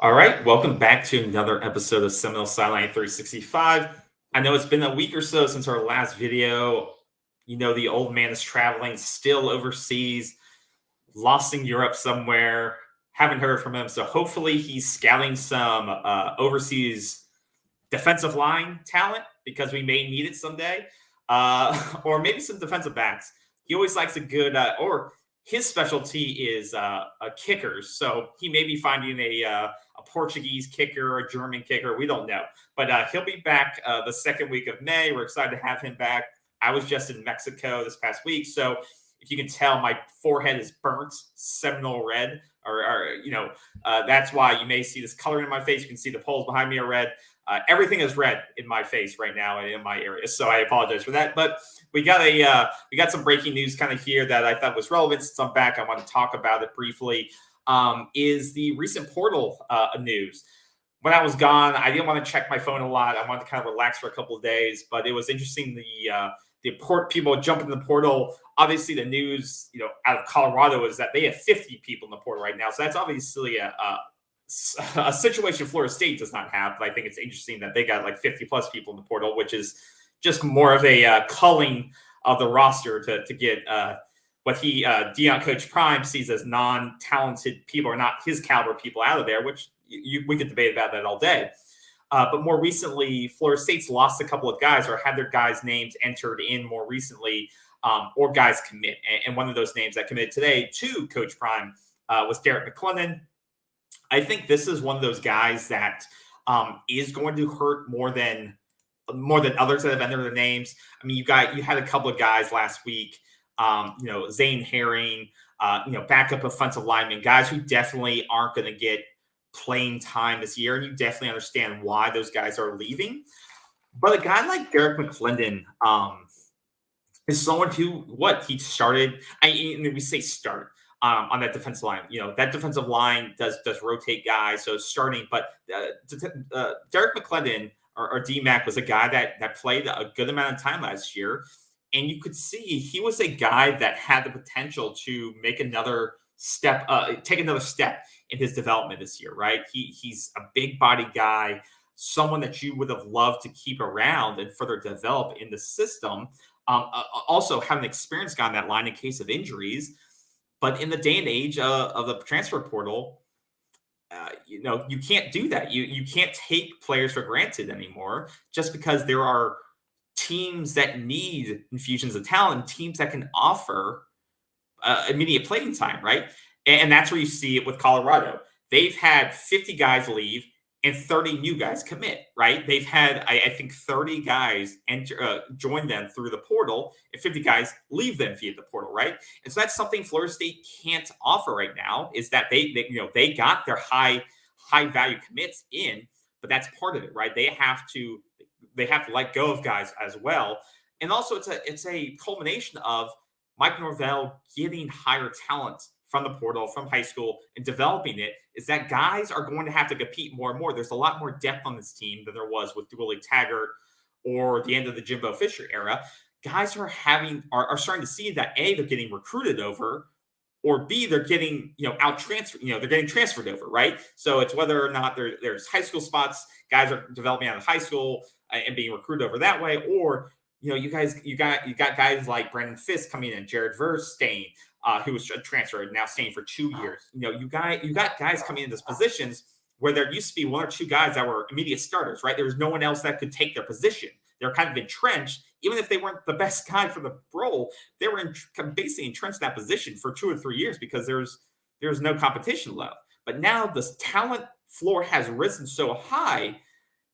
All right, welcome back to another episode of Seminole Sideline 365. I know it's been a week or so since our last video. The old man is traveling still overseas, lost in Europe somewhere. Haven't heard from him. So hopefully he's scouting some overseas defensive line talent because we may need it someday, or maybe some defensive backs. He always likes a good, or his specialty is kickers. So he may be finding a Portuguese kicker or a German kicker. We don't know, but he'll be back the second week of May. We're excited to have him back. I was just in Mexico this past week, so if you can tell, my forehead is burnt Seminole red, that's why you may see this coloring in my face. You can see the poles behind me are red. Everything is red in my face right now and in my area, so I apologize for that. But we got some breaking news kind of here that I thought was relevant. Since I'm back, I want to talk about it briefly. Is the recent portal news? When I was gone, I didn't want to check my phone a lot. I wanted to kind of relax for a couple of days, but it was interesting. The people jumping in the portal. Obviously, the news, out of Colorado is that they have 50 people in the portal right now. So that's obviously a situation Florida State does not have. But I think it's interesting that they got like 50 plus people in the portal, which is just more of a culling of the roster to get what Deion Coach Prime sees as non-talented people or not his caliber people out of there, which we could debate about that all day. But more recently, Florida State's lost a couple of guys or had their guys' names entered in more recently, or guys commit. And one of those names that committed today to Coach Prime was Derrick McLendon. I think this is one of those guys that is going to hurt more than others that have entered their names. I mean, you had a couple of guys last week, Zane Herring, backup offensive linemen, guys who definitely aren't going to get playing time this year, and you definitely understand why those guys are leaving. But a guy like Derrick McLendon is someone who he started. We say start on that defensive line. That defensive line does rotate guys, so starting. But Derrick McLendon or DMAC was a guy that played a good amount of time last year, and you could see he was a guy that had the potential to make another step, take another step in his development this year, right? He's a big body guy, someone that you would have loved to keep around and further develop in the system. Also have an experienced guy on that line in case of injuries. But in the day and age of the transfer portal, you can't do that. You can't take players for granted anymore just because there are teams that need infusions of talent, teams that can offer immediate playing time, right? And that's where you see it with Colorado. They've had 50 guys leave and 30 new guys commit, right? They've had, I think, 30 guys join them through the portal and 50 guys leave them via the portal, right? And so that's something Florida State can't offer right now is that they got their high value commits in, but that's part of it, right? They have to let go of guys as well. And also it's a culmination of Mike Norvell getting higher talent from the portal, from high school, and developing it, is that guys are going to have to compete more and more. There's a lot more depth on this team than there was with Willie Taggart or the end of the Jimbo Fisher era. Guys are starting to see that A, they're getting recruited over, or B, they're getting out transferred. They're getting transferred over, right? So it's whether or not there's high school spots, guys are developing out of high school and being recruited over that way, or you got guys like Brendan Fisk coming in, Jared Verse staying, who was transferred, now staying for 2 years. You got guys coming into these positions where there used to be one or two guys that were immediate starters, right? There was no one else that could take their position. They're kind of entrenched, even if they weren't the best guy for the role. They were basically entrenched in that position for 2 or 3 years because there's no competition left. But now the talent floor has risen so high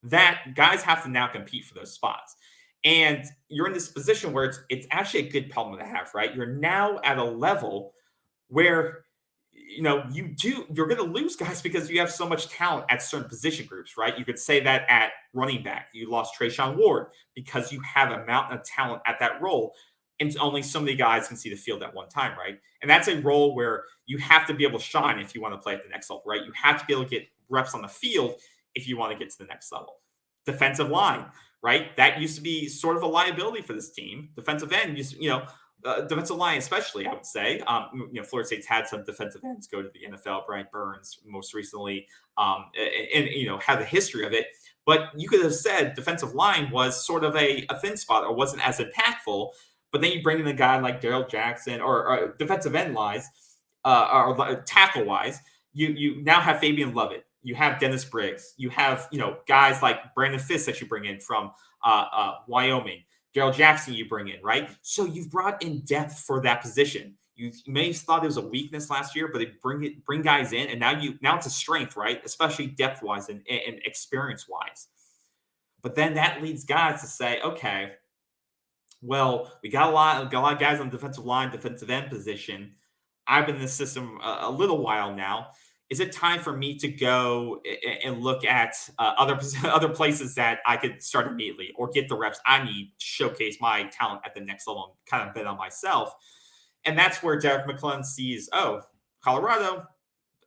that guys have to now compete for those spots. And you're in this position where it's actually a good problem to have, right? You're now at a level where you're going to lose guys because you have so much talent at certain position groups, right? You could say that at running back, you lost Trayshawn Ward because you have a mountain of talent at that role, and only so many guys can see the field at one time, right? And that's a role where you have to be able to shine if you want to play at the next level, right? You have to be able to get reps on the field if you want to get to the next level. Defensive line, right? That used to be sort of a liability for this team. Defensive end, defensive line, especially, I would say. Florida State's had some defensive ends go to the NFL. Brian Burns, most recently, and had the history of it. But you could have said defensive line was sort of a thin spot or wasn't as impactful. But then you bring in a guy like Daryl Jackson or defensive end wise, or tackle wise. You now have Fabian Lovett. You have Dennis Briggs. You have guys like Brandon Fisk that you bring in from Wyoming. Daryl Jackson you bring in, right? So you've brought in depth for that position. You may have thought it was a weakness last year, but they bring guys in, and now it's a strength, right? Especially depth wise and experience wise. But then that leads guys to say, okay, well, we got a lot of guys on the defensive line, defensive end position. I've been in this system a little while now. Is it time for me to go and look at other places that I could start immediately or get the reps I need to showcase my talent at the next level and kind of bet on myself? And that's where Derrick McLendon sees, oh, Colorado,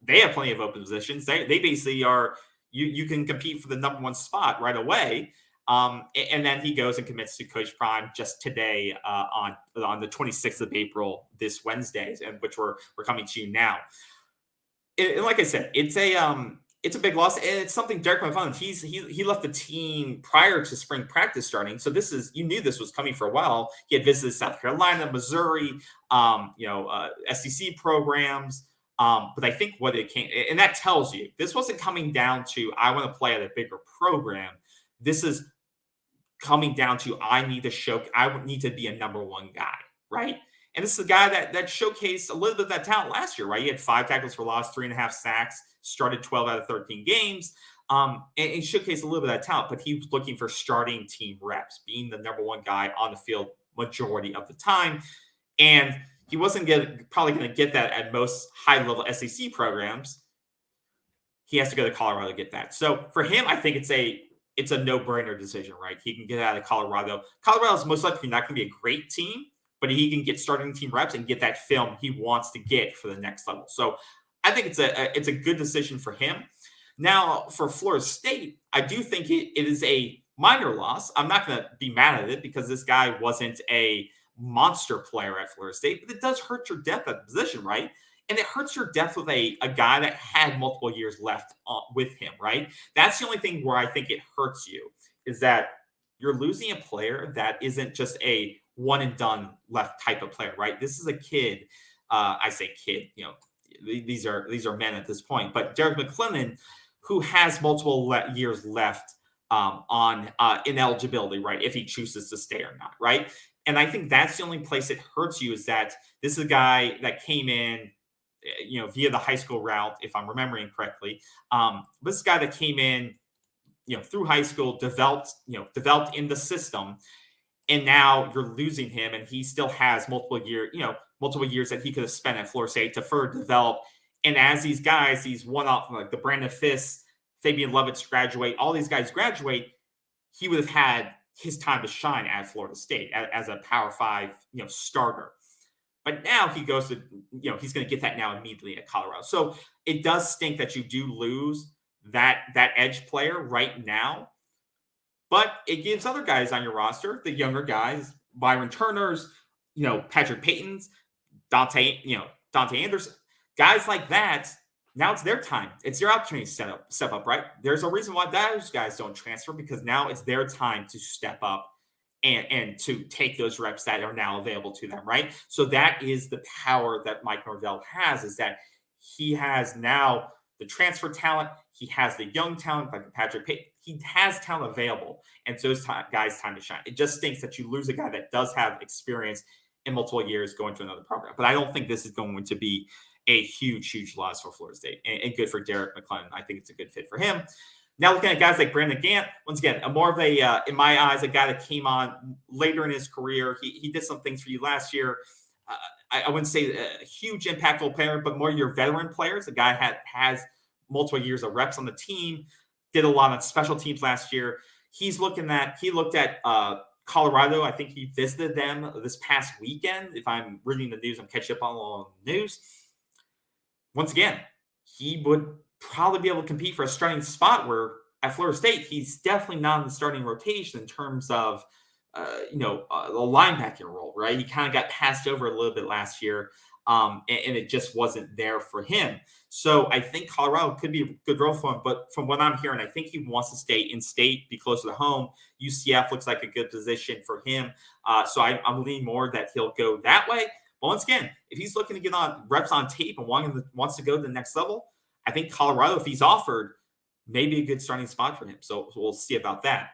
they have plenty of open positions. They basically are, you can compete for the number one spot right away. And then he goes and commits to Coach Prime just today on the 26th of April, this Wednesday, and which we're coming to you now. And like I said, it's a big loss, and it's something Derrick McLendon, he left the team prior to spring practice starting. So you knew this was coming for a while. He had visited South Carolina, Missouri, SEC programs. But I think what it came, and that tells you this wasn't coming down to I want to play at a bigger program. This is coming down to I need to be a number one guy, right? And this is a guy that showcased a little bit of that talent last year, right? He had 5 tackles for loss, 3.5 sacks, started 12 out of 13 games, and showcased a little bit of that talent. But he was looking for starting team reps, being the number one guy on the field majority of the time. And he wasn't probably going to get that at most high-level SEC programs. He has to go to Colorado to get that. So for him, I think it's a no-brainer decision, right? He can get out of Colorado. Colorado's most likely not going to be a great team, but he can get starting team reps and get that film he wants to get for the next level. So I think it's a good decision for him. Now, for Florida State, I do think it is a minor loss. I'm not going to be mad at it because this guy wasn't a monster player at Florida State, but it does hurt your depth at the position, right? And it hurts your depth with a guy that had multiple years left with him, right? That's the only thing where I think it hurts you, is that you're losing a player that isn't just a one and done left type of player, right? This is a kid. I say kid, these are men at this point, but Derrick McLendon, who has multiple years left on ineligibility, right? If he chooses to stay or not, right? And I think that's the only place it hurts you, is that this is a guy that came in, via the high school route, if I'm remembering correctly. This guy that came in, through high school, developed in the system, and now you're losing him, and he still has multiple years that he could have spent at Florida State to further develop. And as these guys, these one-off, like the Brandon Fisk, Fabian Lovett graduate, all these guys graduate, he would have had his time to shine at Florida State as a Power 5, starter. But now he goes to, he's going to get that now immediately at Colorado. So it does stink that you do lose that edge player right now. But it gives other guys on your roster, the younger guys, Byron Turner's, Patrick Payton's, Dante Anderson, guys like that. Now it's their time. It's their opportunity to step up, right? There's a reason why those guys don't transfer, because now it's their time to step up and to take those reps that are now available to them, right? So that is the power that Mike Norvell has, is that he has now the transfer talent. He has the young talent like Patrick Payton. He has talent available, and so it's guys' time to shine. It just stinks that you lose a guy that does have experience in multiple years going to another program. But I don't think this is going to be a huge loss for Florida State, and good for Derrick McLendon. I think it's a good fit for him. Now looking at guys like Brendan Gant, once again, more of a, in my eyes, a guy that came on later in his career. He did some things for you last year. I wouldn't say a huge impactful player, but more your veteran players. The guy has multiple years of reps on the team, did a lot on special teams last year. He looked at Colorado. I think he visited them this past weekend. If I'm reading the news, I'm catching up on all the news. Once again, he would probably be able to compete for a starting spot, where at Florida State, he's definitely not in the starting rotation in terms of a linebacker role, right? He kind of got passed over a little bit last year, and it just wasn't there for him. So I think Colorado could be a good role for him. But from what I'm hearing, I think he wants to stay in state, be closer to home. UCF looks like a good position for him. So I'm leaning more that he'll go that way. But once again, if he's looking to get on reps on tape and wants to go to the next level, I think Colorado, if he's offered, may be a good starting spot for him. So we'll see about that.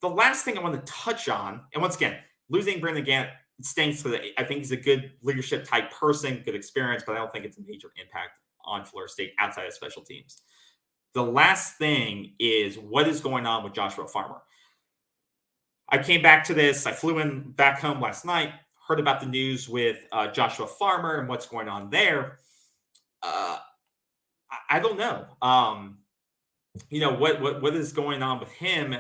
The last thing I want to touch on, and once again, losing Brendan Gant stinks. I think he's a good leadership type person, good experience, but I don't think it's a major impact on Florida State outside of special teams. The last thing is what is going on with Joshua Farmer. I came back to this. I flew in back home last night, heard about the news with Joshua Farmer and what's going on there. I don't know. What is going on with him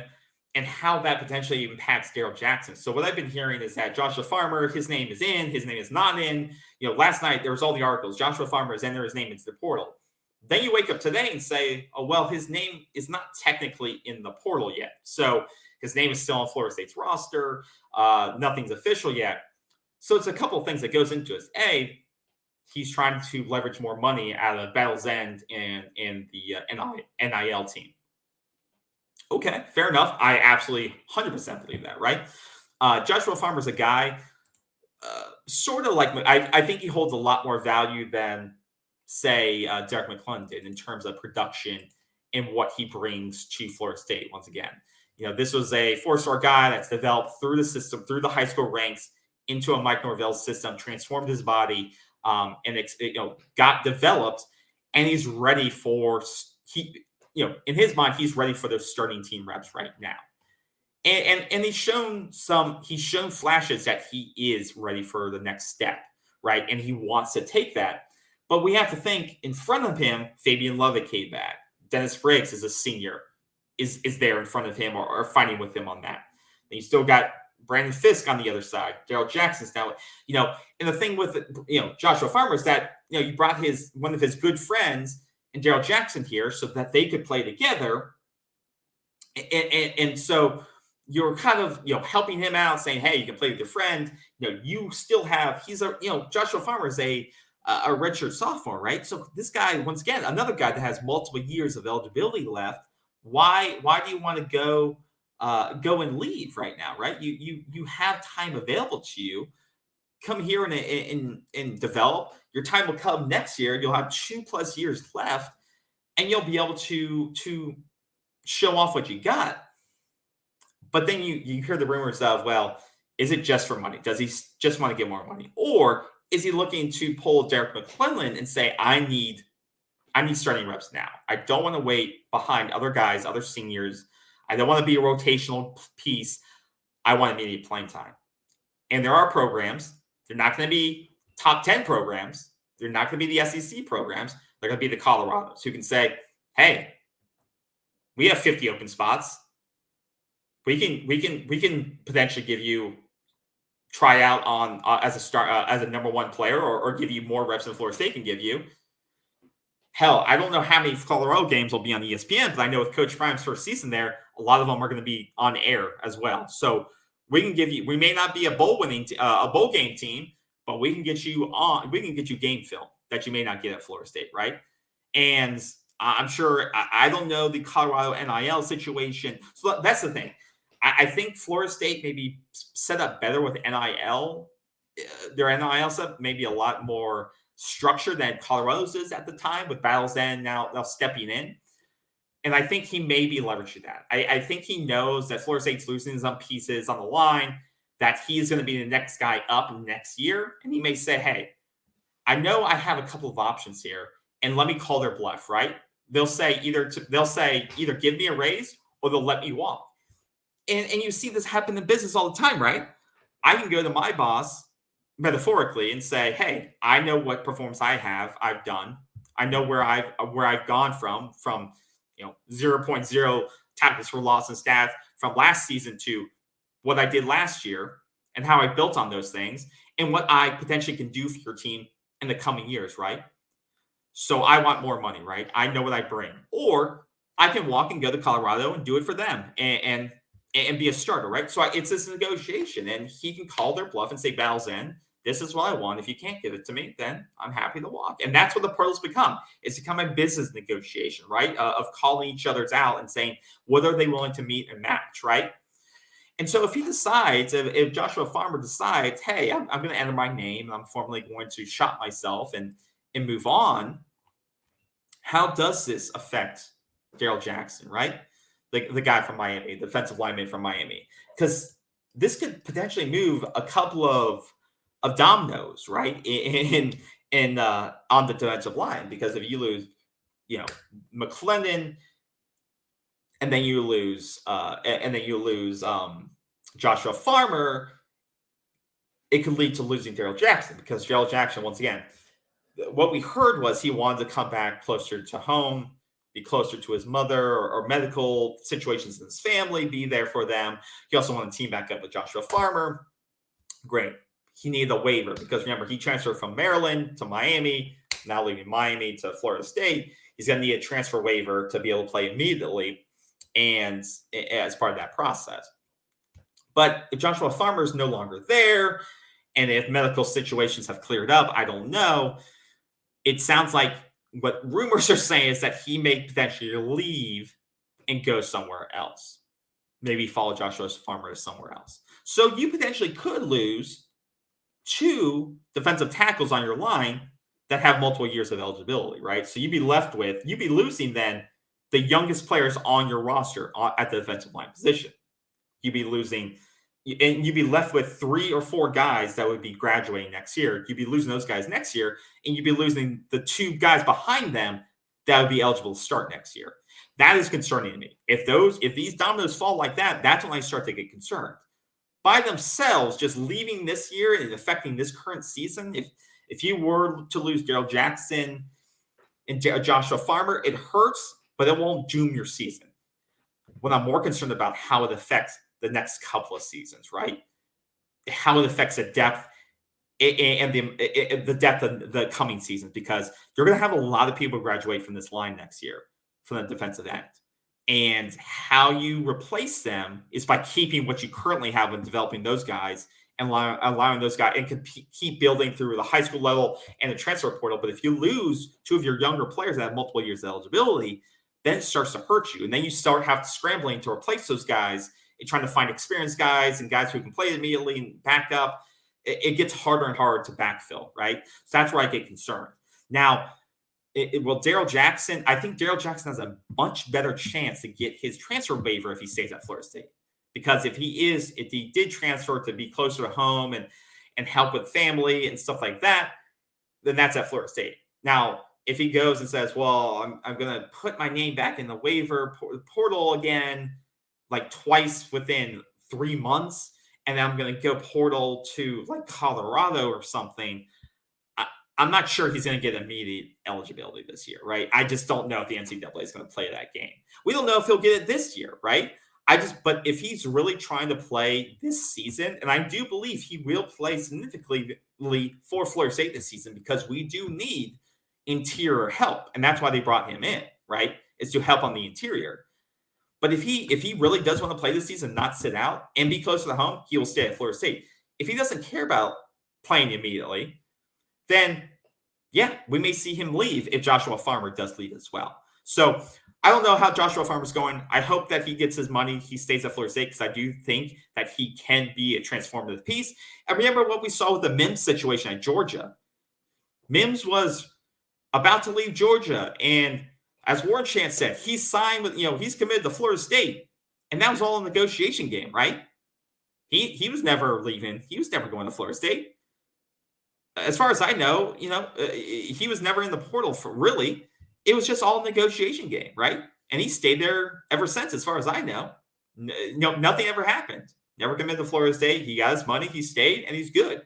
and how that potentially impacts Daryl Jackson. So what I've been hearing is that Joshua Farmer, his name is in, his name is not in. Last night there was all the articles. Joshua Farmer is in there, his name is the portal. Then you wake up today and say, oh, well, his name is not technically in the portal yet. So his name is still on Florida State's roster. Nothing's official yet. So it's a couple of things that goes into it. A, he's trying to leverage more money out of Battle's End and the NIL team. Okay, fair enough. I absolutely 100% believe that, right? Joshua Farmer's a guy sort of like, I think he holds a lot more value than, say, Derrick McLendon did in terms of production and what he brings to Florida State. Once again, this was a four-star guy that's developed through the system, through the high school ranks, into a Mike Norvell system, transformed his body, and got developed, and he's ready for in his mind, he's ready for those starting team reps right now. And he's shown flashes that he is ready for the next step, right? And he wants to take that. But we have to think in front of him, Fabian Lovett came back. Dennis Briggs is a senior, is there in front of him or fighting with him on that. And you still got Brandon Fisk on the other side. Daryl Jackson's now, and the thing with Joshua Farmer is that you brought one of his good friends and Daryl Jackson here so that they could play together. And so you're kind of, helping him out, saying, hey, you can play with your friend. You still have, Joshua Farmer is a redshirt sophomore, right? So this guy, once again, another guy that has multiple years of eligibility left. Why do you want to go and leave right now, right? You have time available to you. Come here and develop. Your time will come next year. You'll have 2+ years left, and you'll be able to show off what you got. But then you hear the rumors of, well, is it just for money? Does he just want to get more money? Or is he looking to pull Derrick McLendon and say, I need starting reps now. I don't want to wait behind other guys, other seniors. I don't want to be a rotational piece. I want immediate playing time. And there are programs. They're not going to be top 10 programs. They're not going to be the SEC programs. They're going to be the Colorados who can say, hey, we have 50 open spots. We can potentially give you try out on as a number one player or give you more reps than Florida State can give you. Hell, I don't know how many Colorado games will be on ESPN, but I know with Coach Prime's first season there, a lot of them are going to be on air as well. So we can give you. We may not be a bowl game team, but we can get you on. We can get you game film that you may not get at Florida State, right? And I'm sure. I don't know the Colorado NIL situation. So that's the thing. I think Florida State may be set up better with NIL. Their NIL stuff may be a lot more structured than Colorado's is at the time, with Battle's End now stepping in. And I think he may be leveraging that. I think he knows that Florida State's losing some pieces on the line, that he's going to be the next guy up next year. And he may say, hey, I know I have a couple of options here, and let me call their bluff, right? They'll say either give me a raise or they'll let me walk. And you see this happen in business all the time, right? I can go to my boss metaphorically and say, hey, I know what performance I've done. I know where I've gone from 0.0 tackles for loss and stats from last season to what I did last year and how I built on those things and what I potentially can do for your team in the coming years, right? So I want more money, right? I know what I bring. Or I can walk and go to Colorado and do it for them. And and be a starter, right? So it's this negotiation, and he can call their bluff and say, "Battle's in. This is what I want. If you can't give it to me, then I'm happy to walk." And that's what the portal's become. It's become a business negotiation, right? Of calling each other's out and saying, what are they willing to meet and match, right? And so if he decides, if Joshua Farmer decides, hey, I'm going to enter my name, I'm formally going to shop myself and move on, how does this affect Darrell Jackson, right? The guy from Miami, the defensive lineman from Miami? Because this could potentially move a couple of dominoes, right? In on the defensive line, because if you lose, McLendon, and then you lose Joshua Farmer, it could lead to losing Darrell Jackson, because Darrell Jackson, once again, what we heard was he wanted to come back closer to home, be closer to his mother, or medical situations in his family, be there for them. He also wanted to team back up with Joshua Farmer. Great. He needed a waiver because, remember, he transferred from Maryland to Miami, now leaving Miami to Florida State. He's going to need a transfer waiver to be able to play immediately, and as part of that process. But if Joshua Farmer is no longer there, and if medical situations have cleared up, I don't know. It sounds like what rumors are saying is that he may potentially leave and go somewhere else. Maybe follow Joshua Farmer to somewhere else. So you potentially could lose 2 defensive tackles on your line that have multiple years of eligibility, right? So you'd be losing then the youngest players on your roster at the defensive line position. You'd be losing, and you'd be left with 3 or 4 guys that would be graduating next year. You'd be losing those guys next year, and you'd be losing the 2 guys behind them that would be eligible to start next year. That is concerning to me. If these dominoes fall like that, that's when I start to get concerned. By themselves, just leaving this year and affecting this current season, if you were to lose Darrell Jackson and Joshua Farmer, it hurts, but it won't doom your season. What I'm more concerned about, how it affects the next couple of seasons, right? How it affects the depth and the depth of the coming seasons, because you're going to have a lot of people graduate from this line next year from the defensive end. And how you replace them is by keeping what you currently have and developing those guys and allowing those guys and keep building through the high school level and the transfer portal. But if you lose 2 of your younger players that have multiple years of eligibility, then it starts to hurt you. And then you start scrambling to replace those guys and trying to find experienced guys and guys who can play immediately and back up. It gets harder and harder to backfill, right? So that's where I get concerned. Now, Darrell Jackson, I think Darrell Jackson has a much better chance to get his transfer waiver if he stays at Florida State. Because if he did transfer to be closer to home and help with family and stuff like that, then that's at Florida State. Now, if he goes and says, well, I'm going to put my name back in the waiver portal again, like twice within 3 months, and then I'm going to go portal to like Colorado or something, I'm not sure he's going to get immediate eligibility this year, right? I just don't know if the NCAA is going to play that game. We don't know if he'll get it this year, right? But if he's really trying to play this season, and I do believe he will play significantly for Florida State this season, because we do need interior help, and that's why they brought him in, right? Is to help on the interior. But if he really does want to play this season, not sit out and be closer to home, he will stay at Florida State. If he doesn't care about playing immediately, then yeah, we may see him leave if Joshua Farmer does leave as well. So I don't know how Joshua Farmer's going. I hope that he gets his money. He stays at Florida State, because I do think that he can be a transformative piece. And remember what we saw with the Mims situation at Georgia. Mims was about to leave Georgia, and as Warren Chant said, he's signed with, he's committed to Florida State, and that was all a negotiation game, right? He was never leaving. He was never going to Florida State. As far as I know, he was never in the portal for really. It was just all a negotiation game, right? And he stayed there ever since, as far as I know. Nothing ever happened. Never committed to Florida State. He got his money. He stayed, and he's good.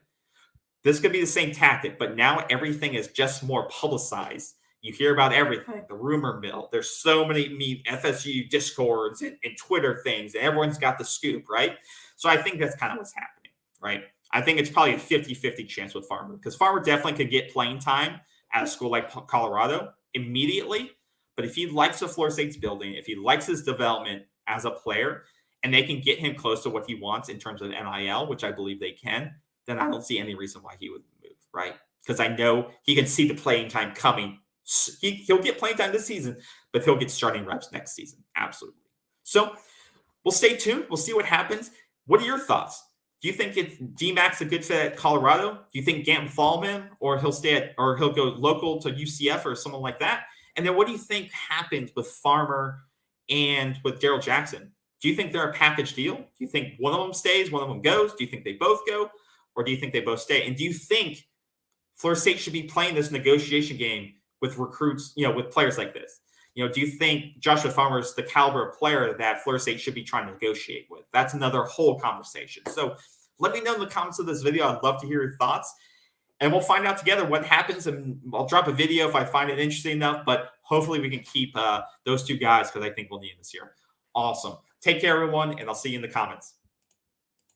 This could be the same tactic, but now everything is just more publicized. You hear about everything, the rumor mill. There's so many FSU discords and Twitter things, and everyone's got the scoop, right? So I think that's kind of what's happening, right? I think it's probably a 50-50 chance with Farmer, because Farmer definitely could get playing time at a school like Colorado immediately. But if he likes the Florida State's building, if he likes his development as a player, and they can get him close to what he wants in terms of NIL, which I believe they can, then I don't see any reason why he would move, right? Because I know he can see the playing time coming. He'll get playing time this season, but he'll get starting reps next season. Absolutely. So we'll stay tuned. We'll see what happens. What are your thoughts? Do you think DMAC's a good fit at Colorado? Do you think Gant will follow him, or he'll go local to UCF or someone like that? And then what do you think happens with Farmer and with Daryl Jackson? Do you think they're a package deal? Do you think one of them stays, one of them goes? Do you think they both go, or do you think they both stay? And do you think Florida State should be playing this negotiation game with recruits, with players like this? Do you think Joshua Farmer is the caliber of player that Florida State should be trying to negotiate with? That's another whole conversation. So let me know in the comments of this video. I'd love to hear your thoughts. And we'll find out together what happens. And I'll drop a video if I find it interesting enough. But hopefully we can keep those two guys because I think we'll need them this year. Awesome. Take care, everyone, and I'll see you in the comments.